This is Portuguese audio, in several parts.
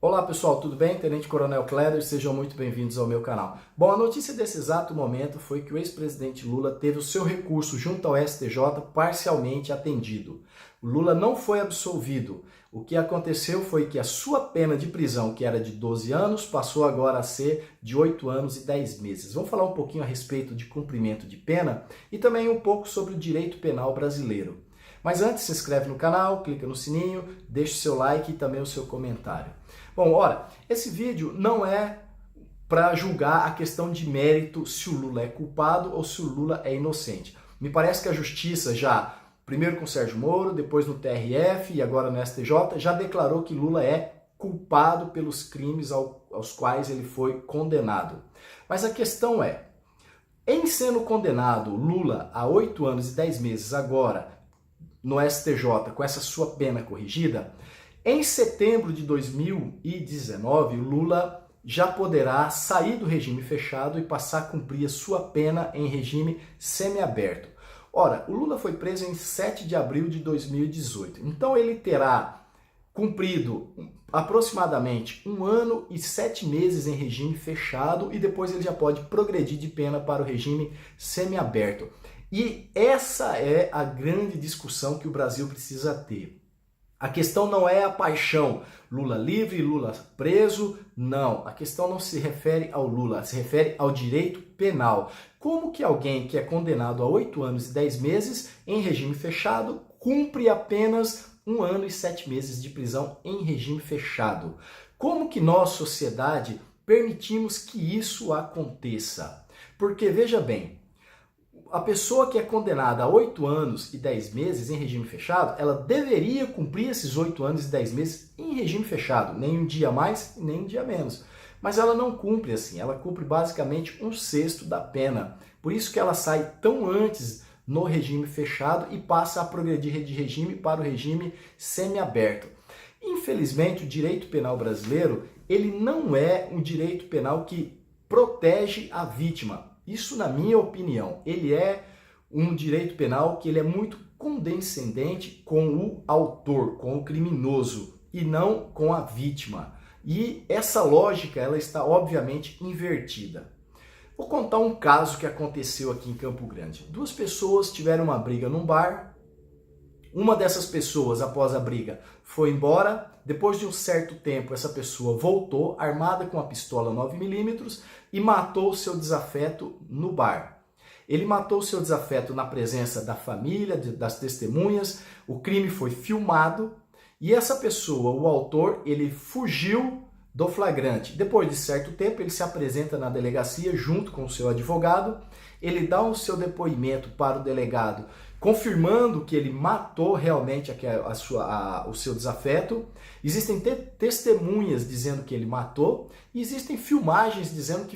Olá pessoal, tudo bem? Tenente Coronel Cléder, sejam muito bem-vindos ao meu canal. Bom, a notícia desse exato momento foi que o ex-presidente Lula teve o seu recurso junto ao STJ parcialmente atendido. O Lula não foi absolvido. O que aconteceu foi que a sua pena de prisão, que era de 12 anos, passou agora a ser de 8 anos e 10 meses. Vamos falar um pouquinho a respeito de cumprimento de pena e também um pouco sobre o direito penal brasileiro. Mas antes, se inscreve no canal, clica no sininho, deixa o seu like e também o seu comentário. Bom, ora, esse vídeo não é para julgar a questão de mérito se o Lula é culpado ou se o Lula é inocente. Me parece que a justiça já, primeiro com o Sérgio Moro, depois no TRF e agora no STJ, já declarou que Lula é culpado pelos crimes aos quais ele foi condenado. Mas a questão é, em sendo condenado Lula a 8 anos e 10 meses agora no STJ com essa sua pena corrigida, em setembro de 2019, Lula já poderá sair do regime fechado e passar a cumprir a sua pena em regime semiaberto. Ora, o Lula foi preso em 7 de abril de 2018, então ele terá cumprido aproximadamente 1 ano e 7 meses em regime fechado e depois ele já pode progredir de pena para o regime semiaberto. E essa é a grande discussão que o Brasil precisa ter. A questão não é a paixão, Lula livre, Lula preso, não. A questão não se refere ao Lula, se refere ao direito penal. Como que alguém que é condenado a 8 anos e 10 meses em regime fechado cumpre apenas 1 ano e 7 meses de prisão em regime fechado? Como que nós, sociedade, permitimos que isso aconteça? Porque, veja bem, a pessoa que é condenada a 8 anos e 10 meses em regime fechado, ela deveria cumprir esses 8 anos e 10 meses em regime fechado, nem um dia mais, nem um dia menos. Mas ela não cumpre assim, ela cumpre basicamente 1/6 da pena. Por isso que ela sai tão antes no regime fechado e passa a progredir de regime para o regime semiaberto. Infelizmente, o direito penal brasileiro, ele não é um direito penal que protege a vítima. Isso, na minha opinião, ele é um direito penal que ele é muito condescendente com o autor, com o criminoso, e não com a vítima. E essa lógica, ela está obviamente invertida. Vou contar um caso que aconteceu aqui em Campo Grande. 2 pessoas tiveram uma briga num bar. Uma dessas pessoas, após a briga, foi embora. Depois de um certo tempo, essa pessoa voltou, armada com uma pistola 9mm, e matou o seu desafeto no bar. Ele matou o seu desafeto na presença da família, das testemunhas. O crime foi filmado e essa pessoa, o autor, ele fugiu do flagrante. Depois de certo tempo, ele se apresenta na delegacia junto com o seu advogado. Ele dá o seu depoimento para o delegado, confirmando que ele matou realmente o seu desafeto. Existem testemunhas dizendo que ele matou e existem filmagens dizendo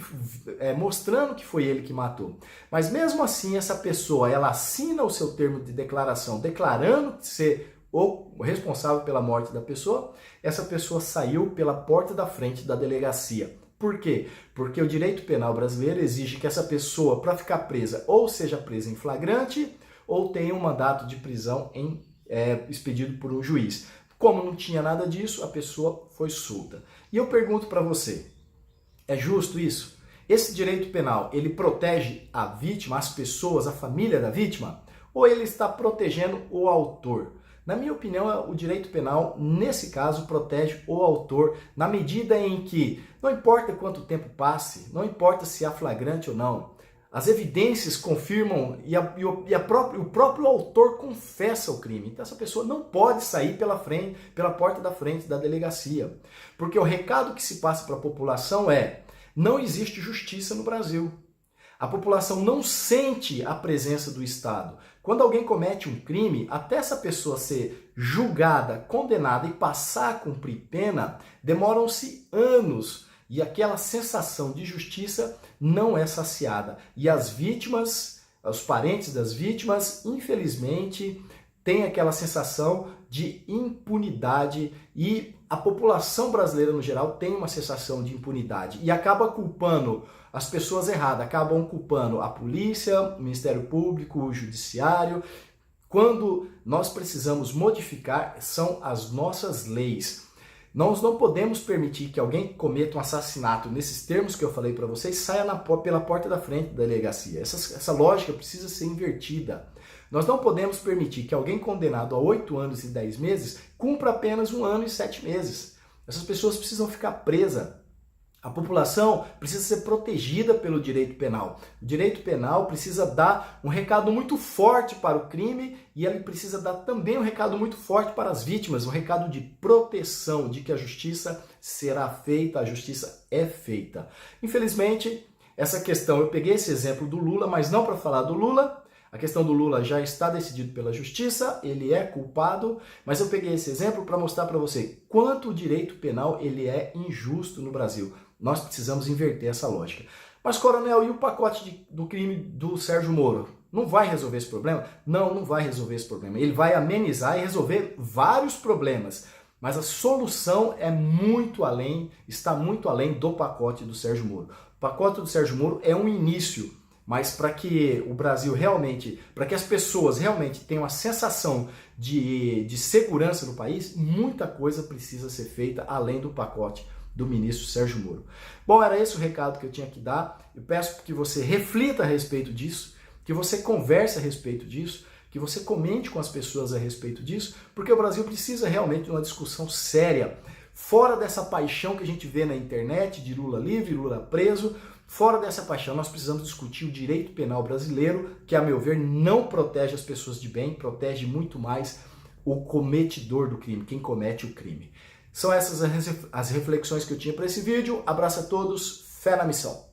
mostrando que foi ele que matou. Mas mesmo assim, essa pessoa, ela assina o seu termo de declaração declarando ser o responsável pela morte da pessoa. Essa pessoa saiu pela porta da frente da delegacia. Por quê? Porque o direito penal brasileiro exige que essa pessoa, para ficar presa, ou seja presa em flagrante, ou tenha um mandato de prisão expedido por um juiz. Como não tinha nada disso, a pessoa foi solta. E eu pergunto para você, é justo isso? Esse direito penal, ele protege a vítima, as pessoas, a família da vítima? Ou ele está protegendo o autor? Na minha opinião, o direito penal, nesse caso, protege o autor na medida em que não importa quanto tempo passe, não importa se há flagrante ou não, as evidências confirmam e o próprio autor confessa o crime. Então essa pessoa não pode sair pela porta da frente da delegacia. Porque o recado que se passa para a população é: não existe justiça no Brasil. A população não sente a presença do Estado. Quando alguém comete um crime, até essa pessoa ser julgada, condenada e passar a cumprir pena, demoram-se anos. E aquela sensação de justiça não é saciada. E as vítimas, os parentes das vítimas, infelizmente, têm aquela sensação de impunidade e a população brasileira no geral tem uma sensação de impunidade e acaba culpando as pessoas erradas, acabam culpando a polícia, o Ministério Público, o Judiciário. Quando nós precisamos modificar, são as nossas leis. Nós não podemos permitir que alguém que cometa um assassinato nesses termos que eu falei para vocês saia pela porta da frente da delegacia. Essa lógica precisa ser invertida. Nós não podemos permitir que alguém condenado a 8 anos e 10 meses cumpra apenas 1 ano e 7 meses. Essas pessoas precisam ficar presas. A população precisa ser protegida pelo direito penal. O direito penal precisa dar um recado muito forte para o crime e ele precisa dar também um recado muito forte para as vítimas, um recado de proteção, de que a justiça será feita, a justiça é feita. Infelizmente, essa questão, eu peguei esse exemplo do Lula, mas não para falar do Lula. A questão do Lula já está decidido pela justiça, ele é culpado, mas eu peguei esse exemplo para mostrar para você quanto o direito penal ele é injusto no Brasil. Nós precisamos inverter essa lógica. Mas, coronel, e o pacote do crime do Sérgio Moro? Não vai resolver esse problema? Não, não vai resolver esse problema. Ele vai amenizar e resolver vários problemas. Mas a solução é muito além, está muito além do pacote do Sérgio Moro. O pacote do Sérgio Moro é um início, mas para que o Brasil realmente, para que as pessoas realmente tenham a sensação de segurança no país, muita coisa precisa ser feita além do pacote do ministro Sérgio Moro. Bom, era esse o recado que eu tinha que dar. Eu peço que você reflita a respeito disso, que você converse a respeito disso, que você comente com as pessoas a respeito disso, porque o Brasil precisa realmente de uma discussão séria, fora dessa paixão que a gente vê na internet de Lula livre, Lula preso. Fora dessa paixão, nós precisamos discutir o direito penal brasileiro, que, a meu ver, não protege as pessoas de bem, protege muito mais o cometidor do crime, quem comete o crime. São essas as reflexões que eu tinha para esse vídeo. Abraço a todos, fé na missão.